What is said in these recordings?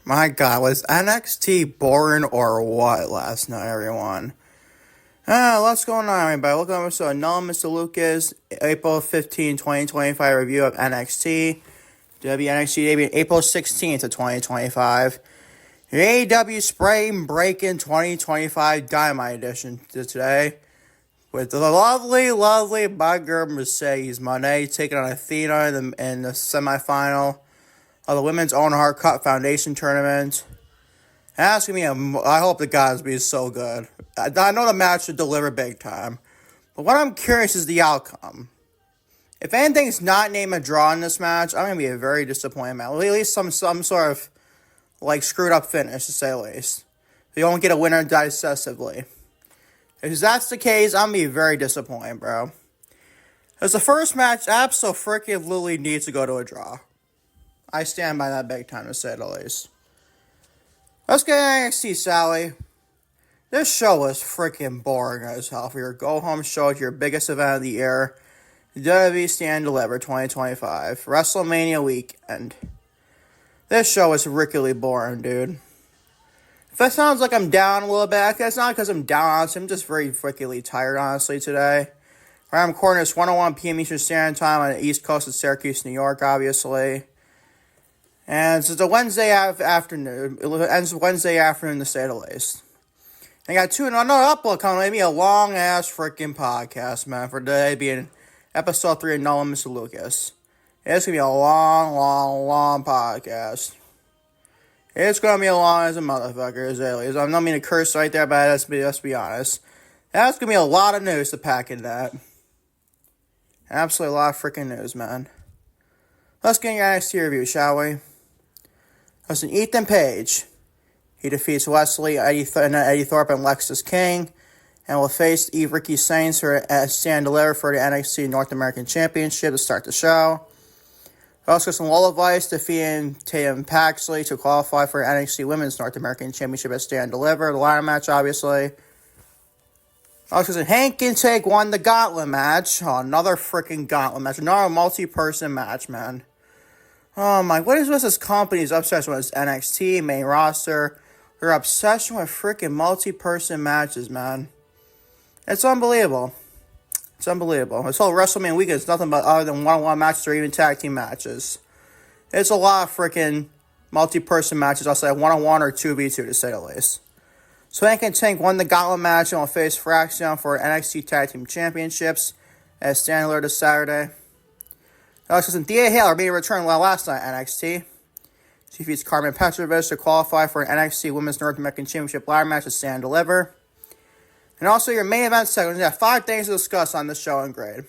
My God, was NXT boring or what last night, everyone? What's going on, everybody? Welcome to another Mr. Lucas, April 15, 2025 review of NXT. WWE NXT debuted April 16th of 2025. The AEW Spring Breakin' 2025 Dynamite Edition today. With the lovely Bugger Mercedes Moné taking on Athena in the semifinal of the Women's Own Heart Cup Foundation Tournament. Asking me, I hope the guys be so good. I know the match should deliver big time, but what I'm curious is the outcome. If anything's not named a draw in this match, I'm gonna be a very disappointed man. At least some sort of screwed up finish, to say the least. You don't get a winner decisively. If that's the case, I'm gonna be very disappointed, bro. Because the first match absolutely needs to go to a draw. I stand by that big time, to say the least. Let's get NXT, Sally. This show was freaking boring as hell. For your go-home show at your biggest event of the year, WWE Stand Deliver 2025, WrestleMania weekend. This show is ridiculously boring, dude. If that sounds like I'm down a little bit, it's not because I'm down, honestly. I'm just very freakily tired, honestly, today. I'm recording this 1:01 p.m. Eastern Standard Time on the East Coast of Syracuse, New York, obviously. And it's a Wednesday afternoon. It ends Wednesday afternoon, to say the least. I got another upload coming. Maybe a long-ass freaking podcast, man, for today being episode 3 of Nola Mr. Lucas. It's going to be a long podcast. It's going to be a long as a motherfucker, as alias. I'm not meaning to curse right there, but let's be honest. That's going to be a lot of news to pack in that. Absolutely a lot of freaking news, man. Let's get your NXT review, shall we? Listen, Ethan Page. He defeats Wesley, Eddy Thorpe, and Lexis King, and will face Ricky Saints for Stand Deliver for the NXT North American Championship to start the show. Also, some Lola Vice defeating Tatum Paxley to qualify for NXT Women's North American Championship at Stand Deliver. The ladder match, obviously. Also, Hank and Take won the Gauntlet match. Oh, another freaking Gauntlet match. Another multi-person match, man. Oh my, what is this company's obsession with NXT, main roster? Their obsession with freaking multi-person matches, man. It's unbelievable. It's unbelievable. This whole WrestleMania weekend is nothing but other than one-on-one matches or even tag team matches. It's a lot of freaking multi-person matches. I'll say 1-on-1 or 2v2 to say the least. Swank and Tank won the Gauntlet match and will face Fraxiom for NXT Tag Team Championships at Stand Deliver this Saturday. Lexis and Thea Hails are being returned last night at NXT. She defeats Karmen Petrovic to qualify for an NXT Women's North American Championship ladder match at Stand Deliver. And also your main event segment. We got 5 things to discuss on this show and grade.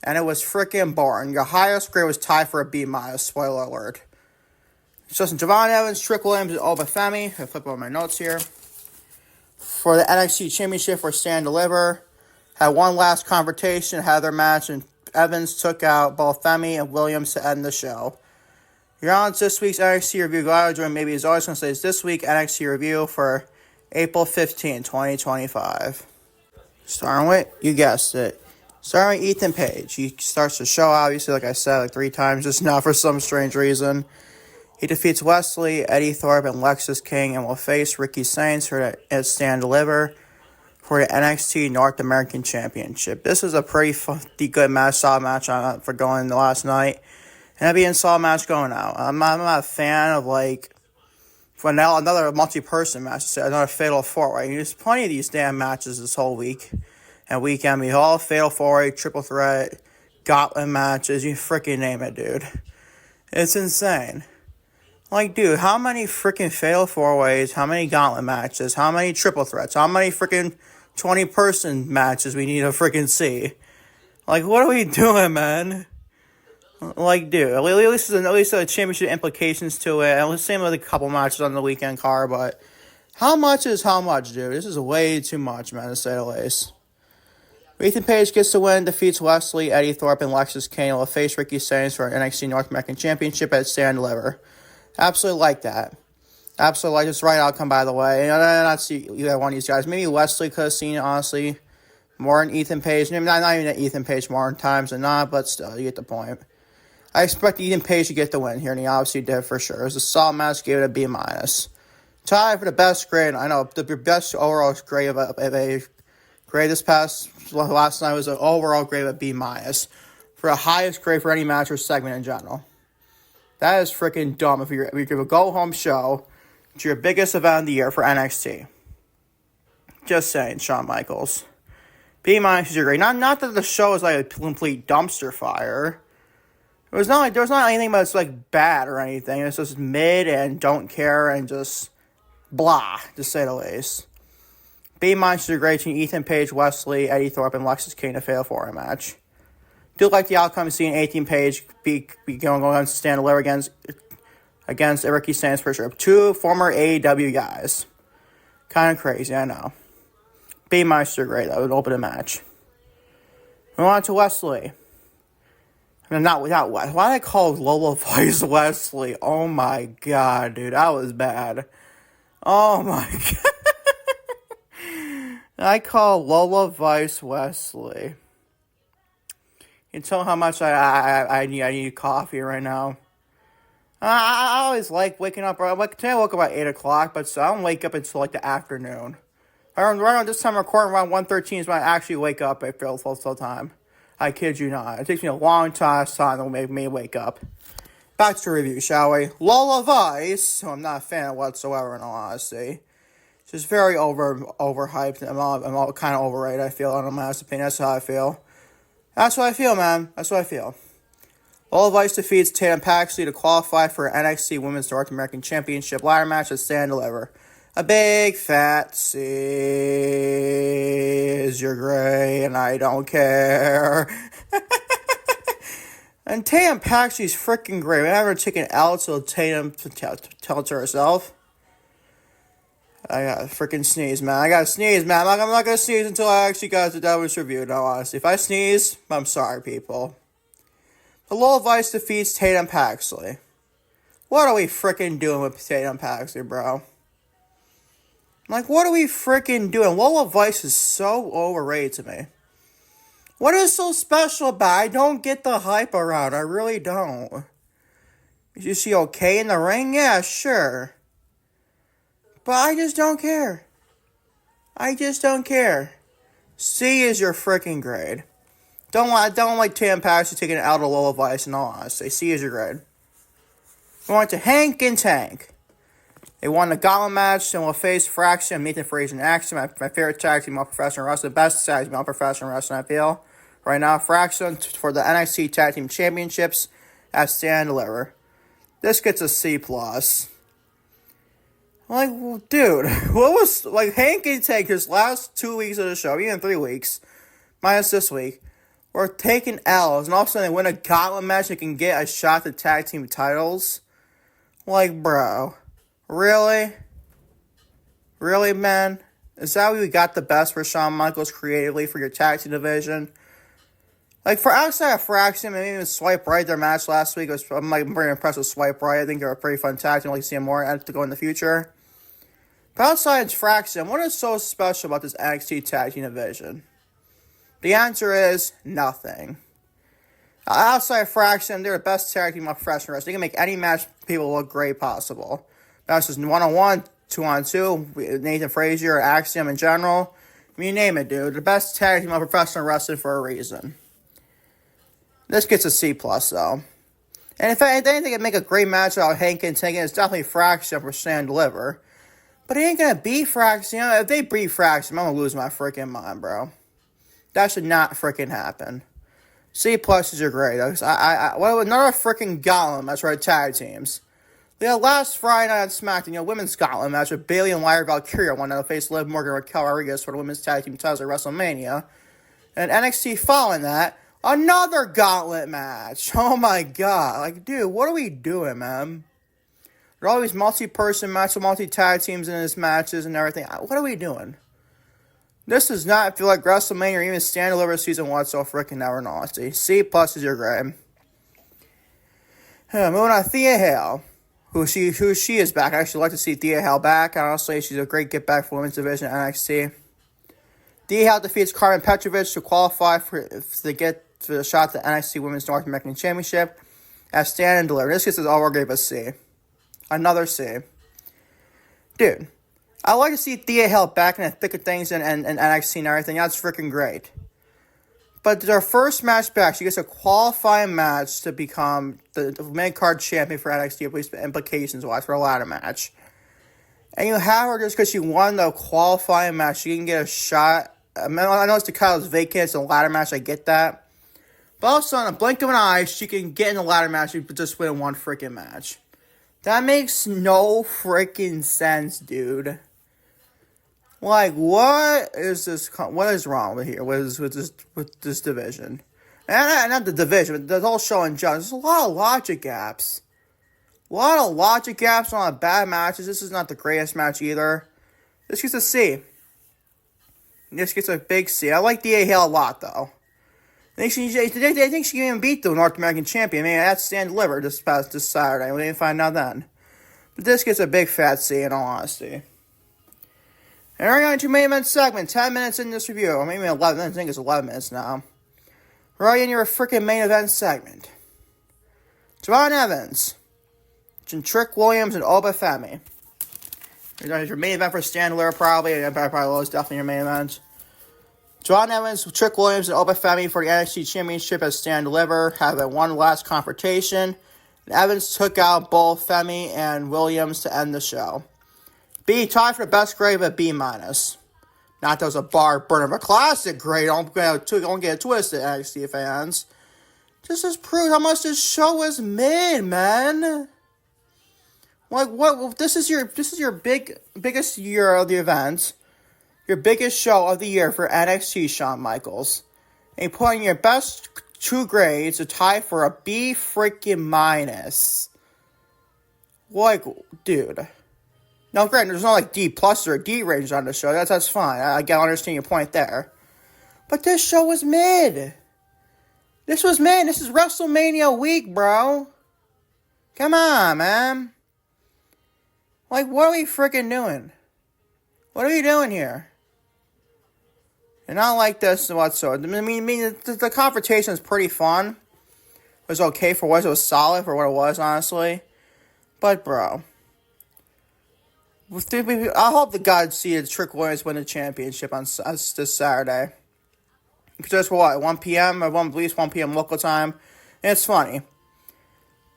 And it was freaking boring. Your highest grade was tied for a B-. Spoiler alert. It's just Javon Evans, Trick Williams, and Oba Femi. I'll flip over my notes here. For the NXT Championship for Stand Deliver. Had one last confrontation, had their match, and Evans took out both Femi and Williams to end the show. You're on this week's NXT review. Glad join. Maybe as always going to say is this week NXT review for April 15, 2025. Starting with, you guessed it. Starting with Ethan Page. He starts the show, obviously, like I said, 3 times just now for some strange reason. He defeats Wesley, Eddy Thorpe, and Lexis King and will face Ricky Saints for the Stand Deliver for the NXT North American Championship. This is a pretty good match, solid match for going the last night. And that'd be a solid match going out. I'm not a fan of, for now, another multi-person match, another Fatal 4-Way. There's plenty of these damn matches this whole week and weekend. We all Fatal 4-Way, Triple Threat, Gauntlet matches, you freaking name it, dude. It's insane. Dude, how many freaking Fatal 4-Ways, how many Gauntlet matches, how many Triple Threats, how many freaking 20-person matches we need to freaking see? What are we doing, man? Dude, at least the championship implications to it. And same with a couple matches on the weekend card, but how much is how much, dude? This is way too much, man, to say the least. Ethan Page gets the win, defeats Wesley, Eddy Thorpe, and Lexis King. Will face Ricky Saints for NXT North American Championship at Stand Deliver. Absolutely like that. Absolutely like this right outcome, by the way. And I not see either one of these guys. Maybe Wesley could have seen it, honestly, more than Ethan Page. Maybe not even Ethan Page more times than not, but still, you get the point. I expect Ethan Page to get the win here, and he obviously did for sure. It was a solid match, gave it a B-. Tied for the best grade. I know the best overall grade of a grade last night was an overall grade of a B- for the highest grade for any match or segment in general. That is freaking dumb if you give a go-home show to your biggest event of the year for NXT. Just saying, Shawn Michaels. B- is your grade. Not that the show is like a complete dumpster fire. There's not anything that's like bad or anything. It's just mid and don't care and just blah, to say the least. B- is your grade between Ethan Page, Wesley, Eddy Thorpe, and Lexis King to fail for a match. Do like the outcome of seeing Ethan Page be going to stand deliver against Ricky Stannis for sure. 2 former AEW guys. Kind of crazy, I know. B- your grade. That would open a match. Move on to Wesley. Not without what? Why did I call Lola Vice Wesley? Oh my god, dude. That was bad. Oh my god. I call Lola Vice Wesley. You can tell how much I need coffee right now. I always like waking up. Today I woke up at 8 o'clock, but so I don't wake up until like the afternoon. Around this time, recording around 1:13 is when I actually wake up. I feel full time. I kid you not. It takes me a long time to make me wake up. Back to the review, shall we? Lola Vice, who I'm not a fan of whatsoever, in all honesty. She's very overhyped. I'm all kind of overrated, I feel, in my honest opinion. That's how I feel. That's what I feel, man. That's what I feel. Lola Vice defeats Tatum Paxley to qualify for NXT Women's North American Championship ladder match at Stand Deliver. A big fat C is your grade, and I don't care. And Tatum Paxley's freaking great. We haven't taken L till Tatum to tell it to herself. I gotta freaking sneeze, man. I gotta sneeze, man. I'm not gonna sneeze until I actually got the Devil's Review, no, honestly. If I sneeze, I'm sorry, people. The Lola Vice defeats Tatum Paxley. What are we freaking doing with Tatum Paxley, bro? Like, what are we freaking doing? Lola Vice is so overrated to me. What is so special about it? I don't get the hype around. I really don't. Is she okay in the ring? Yeah, sure. But I just don't care. I just don't care. C is your freaking grade. Don't like Tatum Paxley taking it out of Lola Vice in all honesty. C is your grade. We went to Hank and Tank. They won the Gauntlet match and will face Fraxiom, Nathan Frazier, and Axiom. My favorite tag team, all professional wrestling. The best tag team, all professional wrestling, I feel. Right now, Fraxiom for the NXT Tag Team Championships at Stand Deliver. This gets a C+. Like, well, dude, what was, like, Hank and Tank, his last 2 weeks of the show, even 3 weeks, minus this week, were taking L's, and all of a sudden they win a Gauntlet match and can get a shot at tag team titles? Like, bro. Really? Really, man? Is that what we got the best for Shawn Michaels creatively for your tag team division? Like, for outside of Fraxiom and even Swipe Right, their match last week, I'm very impressed with Swipe Right. I think they're a pretty fun tag team. I'd like to see them more to go in the future. But outside of Fraxiom, what is so special about this NXT tag team division? The answer is nothing. Outside of Fraxiom, they're the best tag team of professional wrestling. They can make any match people look great possible. That's just 1-on-1, 2-on-2, Nathan Frazier, Axiom in general. I mean, you name it, dude. The best tag team of professional wrestling for a reason. This gets a C+, though. And if anything, they can make a great match out of Hank and Tank, it's definitely Fraxiom for Stand Deliver. But it ain't gonna beat Fraxiom. If they beat Fraxiom, I'm gonna lose my freaking mind, bro. That should not freaking happen. C+ is your grade. Another freaking Gauntlet match for our tag teams. Last Friday night on SmackDown, women's Gauntlet match with Bayley and Lyra Valkyria won to face Liv Morgan and Raquel Rodriguez for the women's tag team titles at WrestleMania. And NXT following that, another Gauntlet match. Oh my god. Like, dude, what are we doing, man? There are always multi-person matches, multi-tag teams in these matches and everything. What are we doing? This does not feel like WrestleMania or even Stand Deliver season whatsoever freaking ever, in honesty. C+ is your grade. Moving on, Thea Hails. Who she is back. I actually like to see Thea Hails back. Honestly, she's a great get back for women's division at NXT. Thea Hails defeats Karmen Petrovic to qualify to get the shot at the NXT Women's North American Championship As Stand and Deliver. This gets us all gave a C. Another C. Dude, I like to see Thea Hails back in the thick of things and NXT and everything. That's freaking great. But their first match back, she gets a qualifying match to become the main card champion for NXT, at least implications-wise, for a ladder match. And you have her just because she won the qualifying match. She can get a shot. I know it's the title's vacant. It's a ladder match. I get that. But also, in a blink of an eye, she can get in a ladder match and just win one freaking match. That makes no freaking sense, dude. Like, what is this? What is wrong with here? What is with this division? And not the division, but the whole show in general. There's a lot of logic gaps. A lot of logic gaps on bad matches. This is not the greatest match either. This gets a C. This gets a big C. I like Thea Hails a lot, though. I think she can even beat the North American champion. I mean, that's Stand Deliver this Saturday. We didn't find out then. But this gets a big fat C, in all honesty. And we're going to main event segment. 10 minutes in this review. Or maybe 11 minutes. I think it's 11 minutes now. Right in your freaking main event segment. Javon Evans. Trick Williams and Oba Femi. Here's your main event for Stand Deliver, probably. Probably was definitely your main event. Javon Evans, Trick Williams, and Oba Femi for the NXT Championship as Stand Deliver have a one last confrontation. And Evans took out both Femi and Williams to end the show. B, tied for the best grade, but B-. Not that was a bar burner of a classic grade. Don't get it twisted, NXT fans. This just proves how much this show is mid, man. Like, what? This is your biggest year of the event. Your biggest show of the year for NXT, Shawn Michaels. And you're putting your best two grades to tie for a B freaking minus. Like, dude. Now, granted, there's no like D plus or D range on the show. That's fine. I can understand your point there. But this show was mid. This was mid. This is WrestleMania week, bro. Come on, man. Like, what are we freaking doing? What are we doing here? And not like this whatsoever. I mean, the confrontation is pretty fun. It was okay for what it was. Solid for what it was, honestly. But, bro. I hope the gods see Trick Williams win the championship on this Saturday. Because for what? 1 p.m.? At least 1 p.m. local time. And it's funny.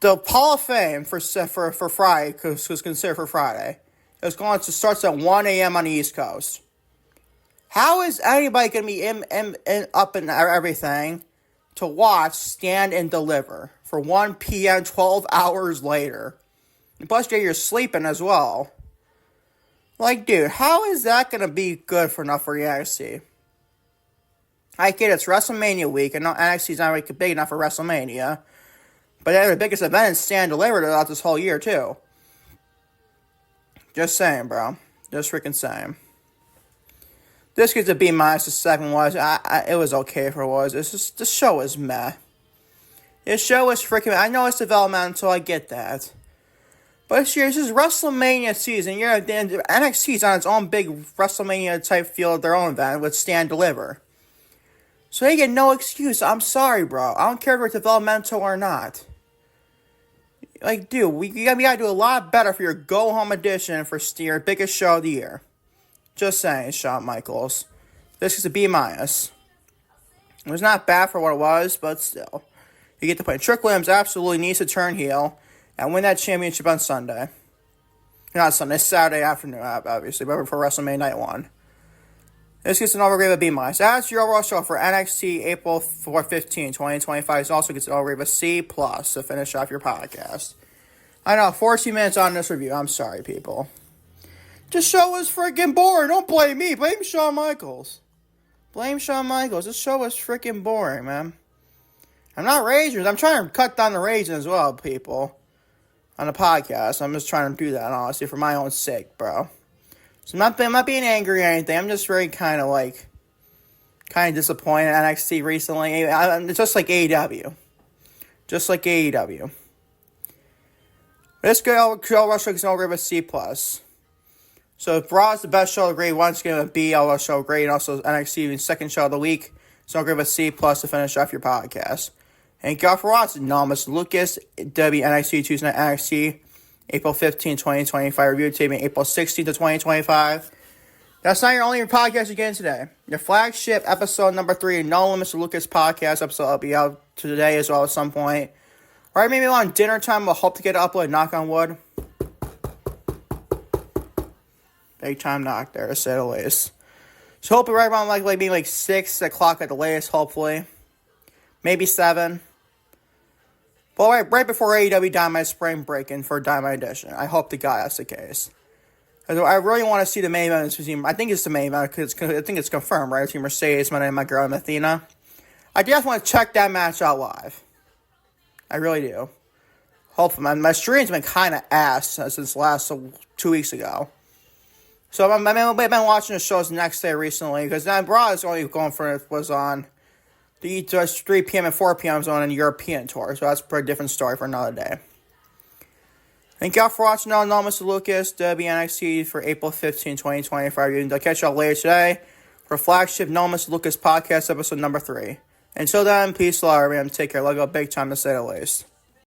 The Hall of Fame for Friday, because it was considered for Friday, starts at 1 a.m. on the East Coast. How is anybody going to be up in everything to watch Stand and Deliver for 1 p.m. 12 hours later? And plus, you're sleeping as well. Like, dude, how is that going to be good for enough for the NXT? I get it's WrestleMania week, and NXT's not really big enough for WrestleMania. But they're the biggest event in Stand Deliver throughout this whole year, too. Just saying, bro. Just freaking saying. This gets a B-. The second was. It was okay for what it was. This show is meh. This show is freaking. I know it's developmental. I get that. But this is WrestleMania season. NXT's on its own big WrestleMania type feel of their own event with Stand Deliver. So they get no excuse. I'm sorry, bro. I don't care if it's developmental or not. Like, dude, we gotta do a lot better for your go-home edition for your biggest show of the year. Just saying, Shawn Michaels. This is a B-. It was not bad for what it was, but still. You get the point. Trick Williams absolutely needs to turn heel and win that championship on Sunday. Not Sunday, Saturday afternoon, obviously, but for WrestleMania Night 1. This gets an overgrade of B-. That's your overall show for NXT April 15, 2025. This also gets an overgrade of a C+ to finish off your podcast. I know, 14 minutes on this review. I'm sorry, people. This show was freaking boring. Don't blame me. Blame Shawn Michaels. Blame Shawn Michaels. This show was freaking boring, man. I'm not raging. I'm trying to cut down the raging as well, people. On the podcast. I'm just trying to do that, honestly, for my own sake, bro. So I'm not being angry or anything. I'm just very kind of disappointed in NXT recently. It's just like AEW. Just like AEW. This show Russell gets an overgrade of a C+. So if Raw is the best show of the grade, one's going to be a show grade, and also NXT second show of the week. So I'll give a C+ to finish off your podcast. Thank y'all for watching. No, Mr. Lucas, WWE NXT Tuesday Night NXT, April 15, 2025 review, taping April 16th to 2025. That's not your only podcast you're getting today. Your flagship episode number 3, No Mr. Lucas podcast episode will be out today as well at some point. Right, maybe on dinner time, we'll hope to get it uploaded, knock on wood. Big time knock there, to say the least. So hopefully right around maybe 6 o'clock at the latest, hopefully. Maybe 7. Well, right before AEW Dynamite Spring Break-In for Dynamite Edition. I hope to God that's the case. I really want to see the main event between, I think it's the main event, because I think it's confirmed, right? Between Mercedes, my girl, and Athena. I just want to check that match out live. I really do. Hopefully. My stream's been kind of ass since last 2 weeks ago. So I've been watching the shows the next day recently, because now Raw is only going for it was on the 3 p.m. and 4 p.m. zone on European tour, so that's a pretty different story for another day. Thank y'all for watching. No, Mr. Lucas, WWE NXT for April 15, 2025. I'll catch y'all later today for flagship No Mr. Lucas podcast episode number 3. Until then, peace, love, everyone. Take care. Love you all big time, to say the least.